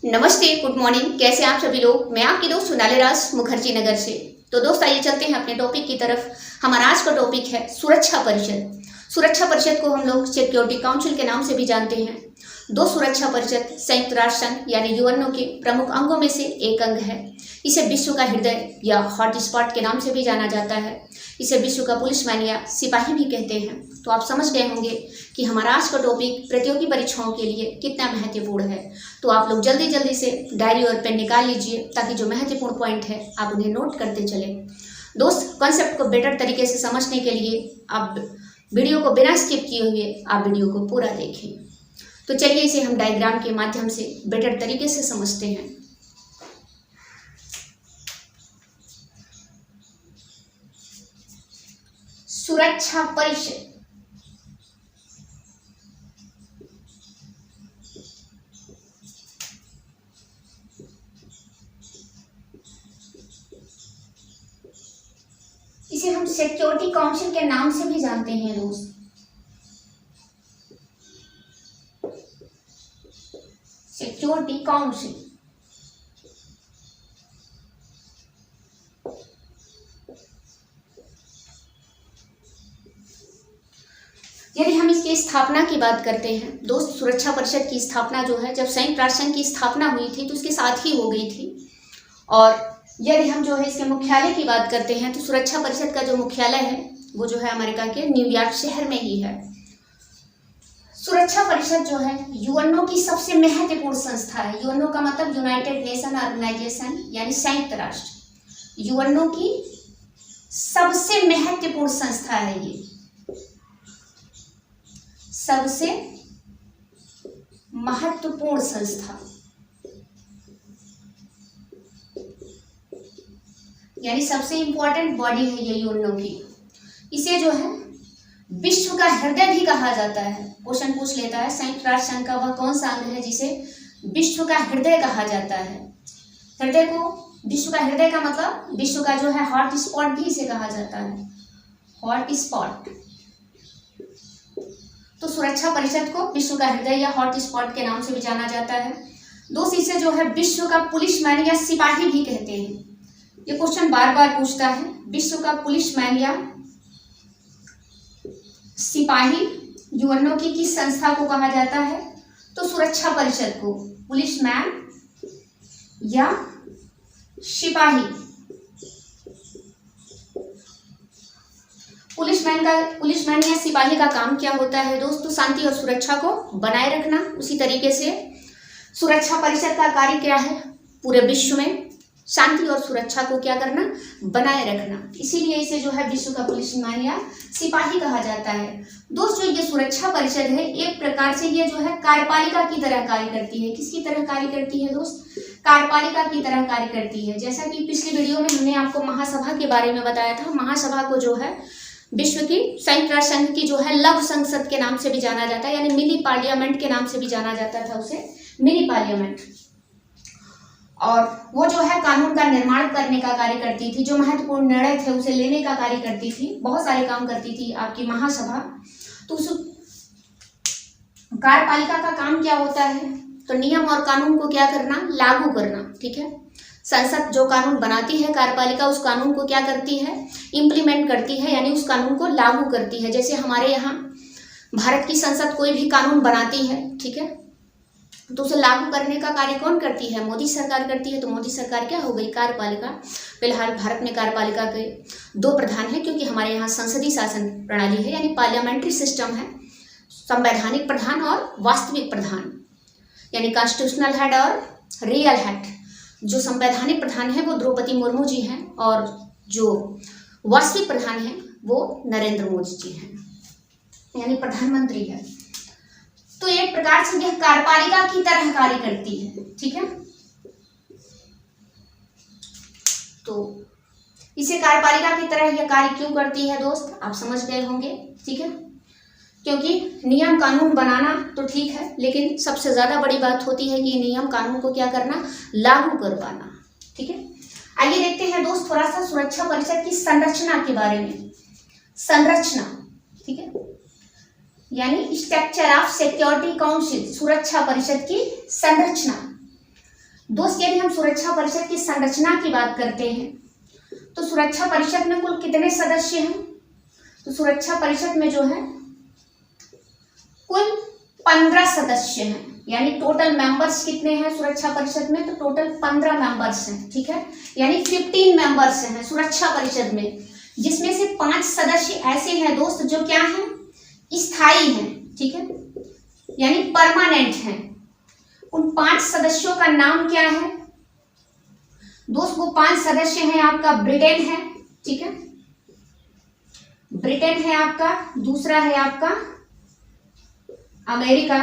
नमस्ते, good morning. कैसे आप सभी लोग। मैं आपकी दोस्त सोनाली राज मुखर्जी नगर से। तो दोस्त आइए चलते हैं अपने टॉपिक की तरफ। हमारा आज का टॉपिक है सुरक्षा परिषद। सुरक्षा परिषद को हम लोग सिक्योरिटी काउंसिल के नाम से भी जानते हैं। दो सुरक्षा परिषद संयुक्त राष्ट्र संघ यानी यूएनओ के प्रमुख अंगों में से एक अंग है। इसे विश्व का हृदय या हॉट स्पॉट के नाम से भी जाना जाता है। इसे विश्व का पुलिसमैन या सिपाही भी कहते हैं। तो आप समझ गए होंगे कि हमारा आज का टॉपिक प्रतियोगी परीक्षाओं के लिए कितना महत्वपूर्ण है। तो आप लोग जल्दी जल्दी से डायरी और पेन निकाल लीजिए ताकि जो महत्वपूर्ण पॉइंट है आप उन्हें नोट करते चले। दोस्त, कॉन्सेप्ट को बेटर तरीके से समझने के लिए आप वीडियो को बिना स्किप किए हुए आप वीडियो को पूरा देखें। तो चलिए इसे हम डायग्राम के माध्यम से बेटर तरीके से समझते हैं। सुरक्षा परिषद इसे हम सिक्योरिटी काउंसिल के नाम से भी जानते हैं दोस्त। सिक्योरिटी काउंसिल यदि हम इसकी स्थापना की बात करते हैं दोस्त, सुरक्षा परिषद की स्थापना जो है जब संयुक्त राष्ट्र संघ की स्थापना हुई थी तो उसके साथ ही हो गई थी। और यदि हम जो है इसके मुख्यालय की बात करते हैं तो सुरक्षा परिषद का जो मुख्यालय है वो जो है अमेरिका के न्यूयॉर्क शहर में ही है। सुरक्षा परिषद जो है यूएनओ की सबसे महत्वपूर्ण संस्था है। यूएनओ का मतलब यूनाइटेड नेशन ऑर्गेनाइजेशन यानी संयुक्त राष्ट्र। यूएनओ की सबसे महत्वपूर्ण संस्था है ये, सबसे महत्वपूर्ण संस्था यानी सबसे इंपॉर्टेंट बॉडी है ये यूएनओ की। इसे जो है विश्व का हृदय भी कहा जाता है। क्वेश्चन पूछ लेता है संयुक्त राष्ट्र संघ का वह कौन सा अंग है जिसे विश्व का हृदय कहा जाता है। हृदय को, विश्व का हृदय का मतलब विश्व का जो है हॉट स्पॉट भी इसे कहा जाता है, हॉट स्पॉट। तो सुरक्षा परिषद को विश्व का हृदय या हॉट स्पॉट के नाम से भी जाना जाता है। दोस्त, इसे जो है विश्व का पुलिसमैन या सिपाही भी कहते हैं। ये क्वेश्चन बार बार पूछता है, विश्व का पुलिसमैन या सिपाही यूएनओ की किस संस्था को कहा जाता है? तो सुरक्षा परिषद को पुलिसमैन या सिपाही। पुलिसमैन या सिपाही का काम क्या होता है दोस्तों? शांति और सुरक्षा को बनाए रखना। उसी तरीके से सुरक्षा परिषद का कार्य क्या है? पूरे विश्व में शांति और सुरक्षा को क्या करना? बनाए रखना। इसीलिए इसे जो है विश्व का पुलिसमैन या सिपाही कहा जाता है। दोस्तों, ये सुरक्षा परिषद है एक प्रकार से ये जो है कार्यपालिका की तरह कार्य करती है। किसकी तरह कार्य करती है दोस्त? कार्यपालिका की तरह कार्य करती है। जैसा कि पिछली वीडियो में हमने आपको महासभा के बारे में बताया था। महासभा को जो है विश्व की संयुक्त राष्ट्र संघ की जो है लघु संसद के नाम से भी जाना जाता है, यानी मिनी पार्लियामेंट के नाम से भी जाना जाता था उसे, मिनी पार्लियामेंट। और वो जो है कानून का निर्माण करने का कार्य करती थी, जो महत्वपूर्ण निर्णय थे उसे लेने का कार्य करती थी, बहुत सारे काम करती थी आपकी महासभा। तो उस कार्यपालिका का काम क्या होता है? तो नियम और कानून को क्या करना? लागू करना। ठीक है, संसद जो कानून बनाती है, कार्यपालिका उस कानून को क्या करती है? इम्प्लीमेंट करती है, यानी उस कानून को लागू करती है। जैसे हमारे यहाँ भारत की संसद कोई भी कानून बनाती है, ठीक है, तो उसे लागू करने का कार्य कौन करती है? मोदी सरकार करती है। तो मोदी सरकार क्या हो गई? कार्यपालिका। फिलहाल भारत में कार्यपालिका के दो प्रधान हैं, क्योंकि हमारे यहाँ संसदीय शासन प्रणाली है, यानी पार्लियामेंट्री सिस्टम है। संवैधानिक प्रधान और वास्तविक प्रधान, यानी कॉन्स्टिट्यूशनल हेड और रियल हेड। जो संवैधानिक प्रधान है वो द्रौपदी मुर्मू जी हैं, और जो वास्तविक प्रधान है वो नरेंद्र मोदी जी हैं, यानी प्रधानमंत्री है। तो एक प्रकार से यह कार्यपालिका की तरह कार्य करती है। ठीक है, तो इसे कार्यपालिका की तरह यह कार्य क्यों करती है दोस्त? आप समझ गए होंगे। ठीक है, क्योंकि नियम कानून बनाना तो ठीक है, लेकिन सबसे ज्यादा बड़ी बात होती है कि नियम कानून को क्या करना? लागू करवाना। ठीक है, आइए देखते हैं दोस्त थोड़ा सा सुरक्षा परिषद की संरचना के बारे में। संरचना, ठीक है, यानी स्ट्रक्चर ऑफ सिक्योरिटी काउंसिल, सुरक्षा परिषद की संरचना। दोस्त यदि हम सुरक्षा परिषद की संरचना की बात करते हैं तो सुरक्षा परिषद में कुल कितने सदस्य हैं? तो सुरक्षा परिषद में जो है कुल 15 सदस्य हैं, यानी टोटल मेंबर्स कितने हैं सुरक्षा परिषद में? तो टोटल 15 मेंबर्स हैं, ठीक है, यानी 15 मेंबर्स हैं सुरक्षा परिषद में, जिसमें से 5 सदस्य ऐसे हैं दोस्त जो क्या हैं? स्थायी हैं, ठीक है, यानी परमानेंट हैं। उन 5 सदस्यों का नाम क्या है दोस्त? वो 5 सदस्य हैं आपका ब्रिटेन है, ठीक है, ब्रिटेन है आपका, दूसरा है आपका अमेरिका,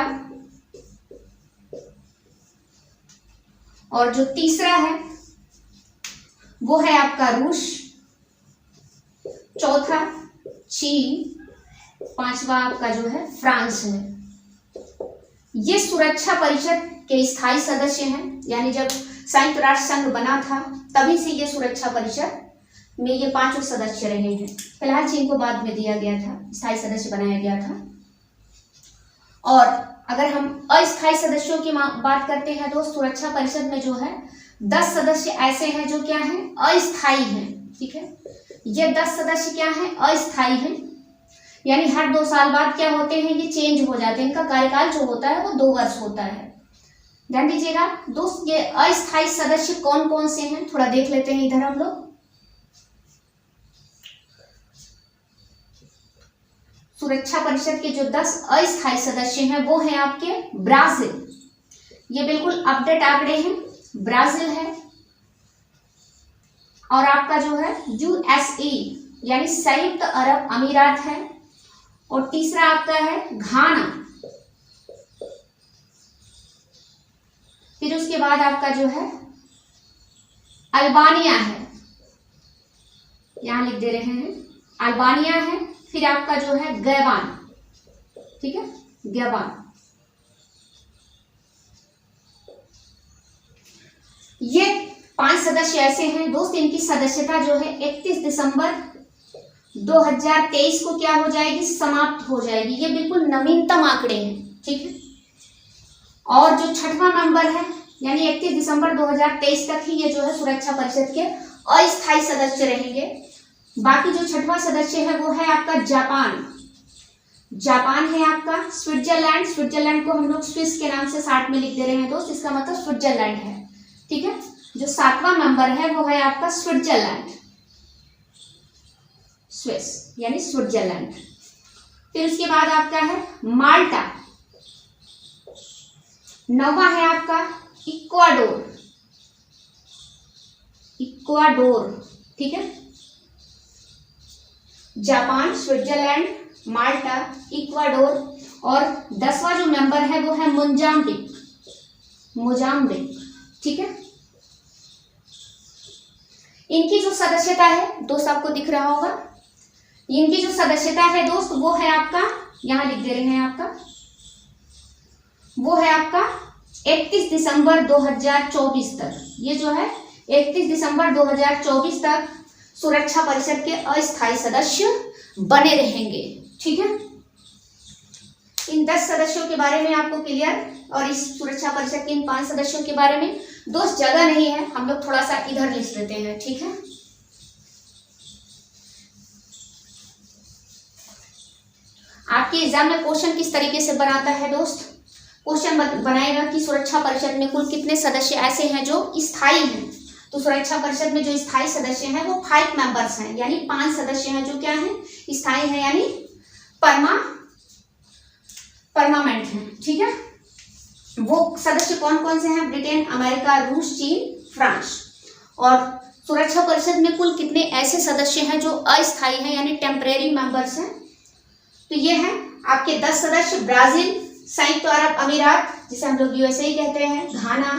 और जो तीसरा है वो है आपका रूस, चौथा चीन, पांचवा आपका जो है फ्रांस है। ये सुरक्षा परिषद के स्थायी सदस्य हैं, यानी जब संयुक्त राष्ट्र संघ बना था तभी से ये सुरक्षा परिषद में ये 5 सदस्य रहे हैं। फिलहाल चीन को बाद में दिया गया था, स्थायी सदस्य बनाया गया था। और अगर हम अस्थायी सदस्यों की बात करते हैं दोस्त, सुरक्षा परिषद में जो है 10 सदस्य ऐसे हैं जो क्या हैं? अस्थायी हैं, ठीक है, ये 10 सदस्य क्या हैं? अस्थायी हैं, यानी हर 2 साल बाद क्या होते हैं? ये चेंज हो जाते हैं, इनका कार्यकाल जो होता है वो 2 वर्ष होता है। ध्यान दीजिएगा दोस्त, ये अस्थायी सदस्य कौन कौन से हैं थोड़ा देख लेते हैं इधर हम लोग। सुरक्षा परिषद के जो 10 अस्थायी सदस्य हैं वो हैं आपके ब्राजील, ये बिल्कुल अपडेट आंकड़े हैं, ब्राजील है, और आपका जो है यूएसए यानी संयुक्त अरब अमीरात है, और तीसरा आपका है घाना, फिर उसके बाद आपका जो है अल्बानिया है, यहां लिख दे रहे हैं अल्बानिया है, फिर आपका जो है गैबान, ठीक है, गैबान। ये 5 सदस्य ऐसे हैं दोस्त, इनकी सदस्यता जो है 31 दिसंबर 2023 को क्या हो जाएगी? समाप्त हो जाएगी। ये बिल्कुल नवीनतम आंकड़े हैं, ठीक है, और जो 6वां मेंबर है यानी 31 दिसंबर 2023 तक ही ये जो है सुरक्षा परिषद के अस्थायी सदस्य रहेंगे। बाकी जो 6वां सदस्य है वो है आपका जापान, जापान है आपका स्विट्जरलैंड, स्विट्जरलैंड को हम लोग स्विस के नाम से शार्ट में लिख दे रहे हैं दोस्त, इसका मतलब स्विट्जरलैंड है, ठीक है। जो 7वां मेंबर है वो है आपका स्विट्जरलैंड, स्विस यानी स्विट्जरलैंड। फिर उसके बाद आपका है माल्टा, 9वां है आपका इक्वाडोर, इक्वाडोर, ठीक है, जापान, स्विट्जरलैंड, माल्टा, इक्वाडोर, और 10वां जो मेंबर है वो है मोजाम्बिक, मोजाम्बिक, ठीक है। इनकी जो सदस्यता है दोस्त आपको दिख रहा होगा, इनकी जो सदस्यता है दोस्त वो है आपका, यहां लिख दे रहे हैं आपका, वो है आपका 31 दिसंबर 2024 तक। ये जो है 31 दिसंबर 2024 तक सुरक्षा परिषद के अस्थायी सदस्य बने रहेंगे, ठीक है। इन 10 सदस्यों के बारे में आपको क्लियर, और इस सुरक्षा परिषद के इन 5 सदस्यों के बारे में दोस्त जगह नहीं है, हम लोग थोड़ा सा इधर लिख लेते हैं, ठीक है। आपके एग्जाम में क्वेश्चन किस तरीके से बनाता है दोस्त? क्वेश्चन बनाएगा कि सुरक्षा परिषद में कुल कितने सदस्य ऐसे हैं जो स्थायी हैं। तो सुरक्षा परिषद में जो स्थायी सदस्य हैं वो 5 मेंबर्स हैं, यानी 5 सदस्य हैं जो क्या हैं? स्थायी हैं, यानी परमानेंट हैं, ठीक है। वो सदस्य कौन कौन से हैं? ब्रिटेन, अमेरिका, रूस, चीन, फ्रांस। और सुरक्षा परिषद में कुल कितने ऐसे सदस्य हैं जो अस्थायी हैं, यानी टेम्परेरी मेंबर्स हैं? तो ये हैं आपके 10 सदस्य, ब्राजील, संयुक्त अरब अमीरात जिसे हम लोग यूएसए कहते हैं, घाना,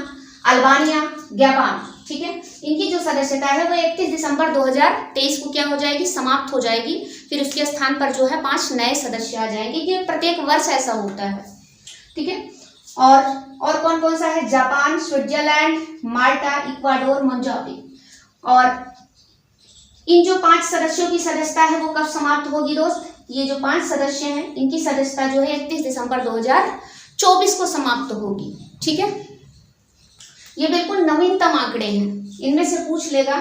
अल्बानिया, गैबान, ठीक है। इनकी जो सदस्यता है वो 31 दिसंबर 2023 को क्या हो जाएगी? समाप्त हो जाएगी। फिर उसके स्थान पर जो है 5 नए सदस्य आ जाएंगे। ये प्रत्येक वर्ष ऐसा होता है, ठीक है। और कौन कौन सा है? जापान, स्विट्जरलैंड, माल्टा, इक्वाडोर, मोजाम्बिक। और इन जो 5 सदस्यों की सदस्यता है वो कब समाप्त होगी दोस्त? ये जो 5 सदस्य हैं इनकी सदस्यता जो है 31 दिसंबर 2024 को समाप्त होगी, ठीक है। ये बिल्कुल नवीनतम आंकड़े हैं। इनमें से पूछ लेगा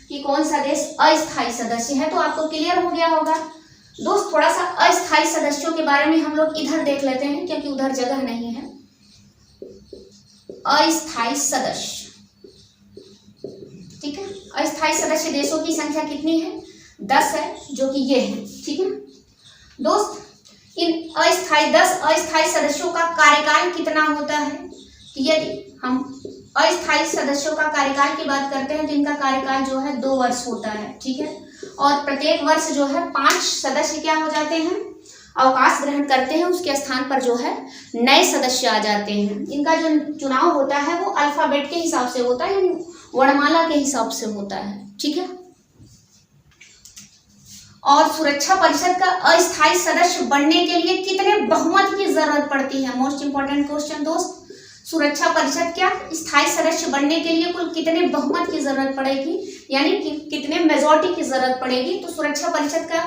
कि कौन सा देश अस्थायी सदस्य है, तो आपको क्लियर हो गया होगा। दोस्त थोड़ा सा अस्थायी सदस्यों के बारे में हम लोग इधर देख लेते हैं, क्योंकि उधर जगह नहीं है। अस्थायी सदस्य, ठीक है। अस्थायी सदस्य देशों की संख्या कितनी है? 10 है, जो कि ये है, ठीक है दोस्त। इन 10 अस्थायी सदस्यों का कार्यकाल कितना होता है? यदि हम अस्थायी सदस्यों का कार्यकाल की बात करते हैं तो इनका कार्यकाल जो है 2 वर्ष होता है, ठीक है। और प्रत्येक वर्ष जो है 5 सदस्य क्या हो जाते हैं? अवकाश ग्रहण करते हैं, उसके स्थान पर जो है नए सदस्य आ जाते हैं। इनका जो चुनाव होता है वो अल्फाबेट के हिसाब से होता है, यानी वर्णमाला के हिसाब से होता है, ठीक है। और सुरक्षा परिषद का अस्थायी सदस्य बनने के लिए कितने बहुमत की जरूरत पड़ती है? मोस्ट इंपॉर्टेंट क्वेश्चन दोस्त, सुरक्षा परिषद क्या स्थायी सदस्य बनने के लिए कुल कितने बहुमत की जरूरत पड़ेगी, यानी कि कितने मेजॉरिटी की जरूरत पड़ेगी? तो सुरक्षा परिषद का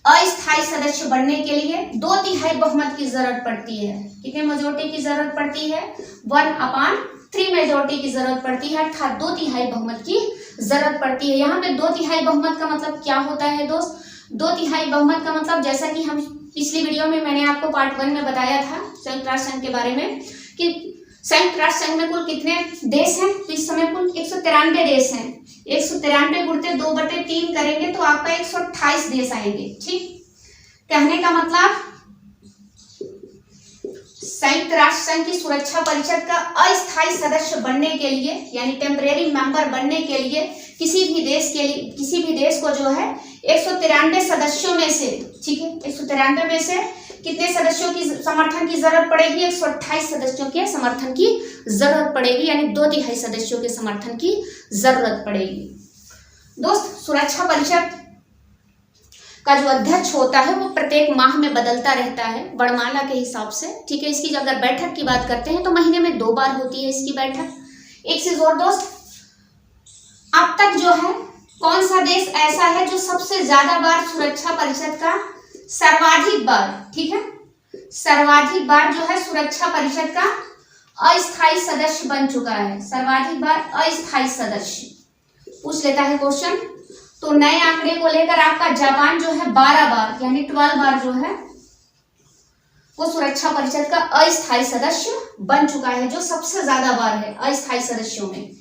अस्थायी सदस्य बनने के लिए 2/3 बहुमत की जरूरत पड़ती है। कितने मेजॉरिटी की जरूरत पड़ती है? 1/3 मेजॉरिटी की जरूरत पड़ती है, अर्थात 2/3 बहुमत की जरूरत पड़ती है। यहाँ पे 2/3 बहुमत का मतलब क्या होता है दोस्त? 2/3 बहुमत का मतलब, जैसा कि हम पिछली वीडियो में मैंने आपको पार्ट 1 में बताया था संयुक्त राष्ट्र संघ के बारे में, कि संयुक्त राष्ट्र संघ में कुल कितने देश हैं? तो इस समय कुल 193 देश हैं। 193 गुणित 2/3 करेंगे तो आपका 128 देश आएंगे, ठीक। कहने का मतलब संयुक्त राष्ट्र संघ की सुरक्षा परिषद का अस्थायी सदस्य बनने के लिए, यानी टेम्परेरी मेंबर बनने के लिए किसी भी देश को जो है 193 सदस्यों में से, ठीक है, 193 में से कितने सदस्यों की समर्थन की जरूरत पड़ेगी? 128 सदस्यों के समर्थन की जरूरत पड़ेगी, यानी 2/3 सदस्यों के समर्थन की जरूरत पड़ेगी। दोस्त सुरक्षा परिषद का जो अध्यक्ष होता है वो प्रत्येक माह में बदलता रहता है वर्णमाला के हिसाब से, ठीक है। इसकी अगर बैठक की बात करते हैं तो महीने में 2 बार होती है इसकी बैठक। एक चीज और दोस्त, अब तक जो है कौन सा देश ऐसा है जो सबसे ज्यादा बार सुरक्षा परिषद का सर्वाधिक बार, ठीक है, सर्वाधिक बार जो है सुरक्षा परिषद का अस्थायी सदस्य बन चुका है? सर्वाधिक बार अस्थायी सदस्य पूछ लेता है क्वेश्चन। तो नए आंकड़े को लेकर आपका जापान जो है 12 बार, यानी 12 बार जो है वो सुरक्षा परिषद का अस्थायी सदस्य बन चुका है, जो सबसे ज्यादा बार है अस्थायी सदस्यों में।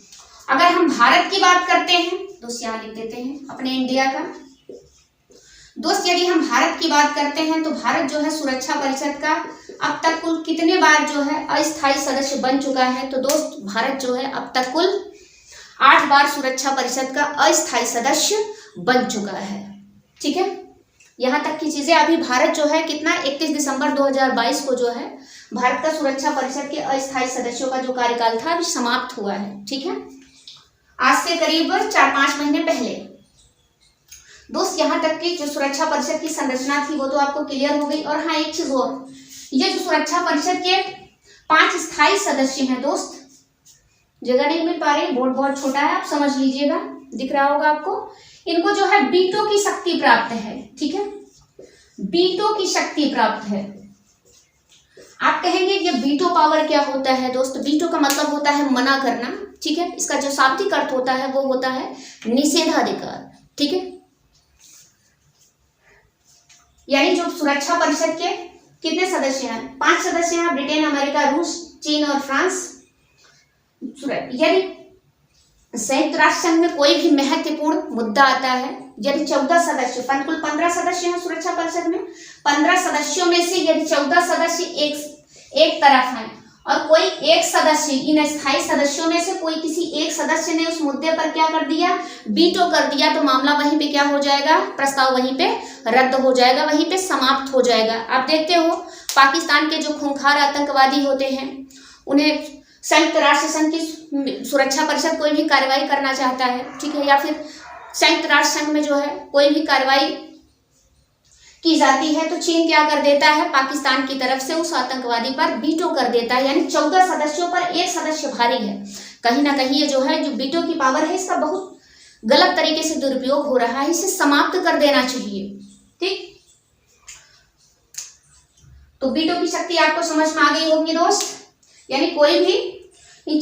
अगर हम भारत की बात करते हैं, दोस्त यहाँ लिख देते हैं अपने इंडिया का। दोस्त यदि हम भारत की बात करते हैं तो भारत जो है सुरक्षा परिषद का अब तक कुल कितने बार जो है अस्थायी सदस्य बन चुका है? तो दोस्त भारत जो है अब तक कुल 8 बार सुरक्षा परिषद का अस्थायी सदस्य बन चुका है, ठीक है। यहाँ तक की चीजें, अभी भारत जो है कितना 31 दिसंबर 2022 को जो है भारत का सुरक्षा परिषद के अस्थायी सदस्यों का जो कार्यकाल था अभी समाप्त हुआ है, ठीक है, आज से करीब 4-5 महीने पहले। दोस्त यहाँ तक की जो सुरक्षा परिषद की संरचना थी वो तो आपको क्लियर हो गई। और हाँ एक चीज और, ये जो सुरक्षा परिषद के 5 स्थायी सदस्य हैं दोस्त, जगह नहीं मिल पा रही, बोर्ड बहुत छोटा है, आप समझ लीजिएगा, दिख रहा होगा आपको। इनको जो है बीटो की शक्ति प्राप्त है, ठीक है, बीटो की शक्ति प्राप्त है। आप कहेंगे ये बीटो पावर क्या होता है दोस्त? बीटो का मतलब होता है मना करना, ठीक है। इसका जो शाब्दिक अर्थ होता है वो होता है निषेधाधिकार, ठीक है। यानी जो सुरक्षा परिषद के कितने सदस्य हैं? 5 सदस्य हैं, ब्रिटेन, अमेरिका, रूस, चीन और फ्रांस। यदि संयुक्त राष्ट्र संघ में कोई भी महत्वपूर्ण मुद्दा आता है, यदि 14 सदस्य, कुल 15 सदस्य हैं सुरक्षा परिषद में, 15 सदस्यों में से यदि 14 सदस्य एक तरफ हैं और कोई एक सदस्य, इन स्थायी सदस्यों में से कोई किसी एक सदस्य ने उस मुद्दे पर क्या कर दिया? बीटो कर दिया, तो मामला वहीं पे क्या हो जाएगा? प्रस्ताव वहीं पे रद्द हो जाएगा, वहीं पे समाप्त हो जाएगा। आप देखते हो पाकिस्तान के जो खूंखार आतंकवादी होते हैं उन्हें संयुक्त राष्ट्र संघ की सुरक्षा परिषद कोई भी कार्रवाई करना चाहता है, ठीक है, या फिर संयुक्त राष्ट्र संघ में जो है कोई भी कार्रवाई की जाती है तो चीन क्या कर देता है? पाकिस्तान की तरफ से उस आतंकवादी पर बीटो कर देता है। यानी 14 सदस्यों पर एक सदस्य भारी है। कहीं ना कहीं ये जो है जो बीटो की पावर है इसका बहुत गलत तरीके से दुरुपयोग हो रहा है, इसे समाप्त कर देना चाहिए, ठीक। तो बीटो की शक्ति आपको समझ में आ गई होगी दोस्त। यानी कोई भी इन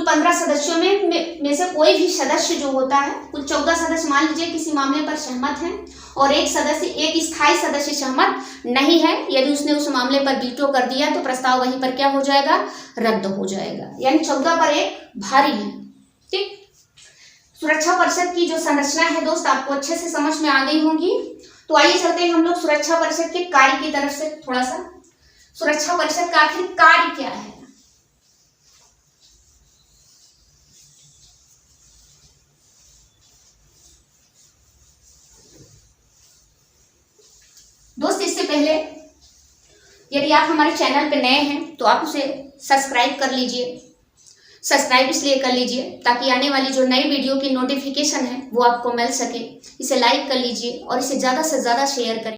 15 सदस्यों में से कोई भी सदस्य जो होता है, कुल 14 सदस्य मान लीजिए किसी मामले पर सहमत हैं और एक स्थायी सदस्य सहमत नहीं है, यदि उसने उस मामले पर वीटो कर दिया तो प्रस्ताव वहीं पर क्या हो जाएगा, रद्द हो जाएगा। यानी 14 पर 1 भारी है। ठीक, सुरक्षा परिषद की जो संरचना है दोस्त आपको अच्छे से समझ में आ गई होंगी। तो आइए चलते हैं हम लोग सुरक्षा परिषद के कार्य की तरफ से थोड़ा सा। सुरक्षा परिषद का आखिर कार्य क्या है? दोस्त इससे पहले यदि आप हमारे चैनल पे नए हैं तो आप उसे सब्सक्राइब कर लीजिए। सब्सक्राइब इसलिए कर लीजिए ताकि आने वाली जो नई वीडियो की नोटिफिकेशन है वो आपको मिल सके। इसे लाइक कर लीजिए और इसे ज़्यादा से ज़्यादा शेयर करें।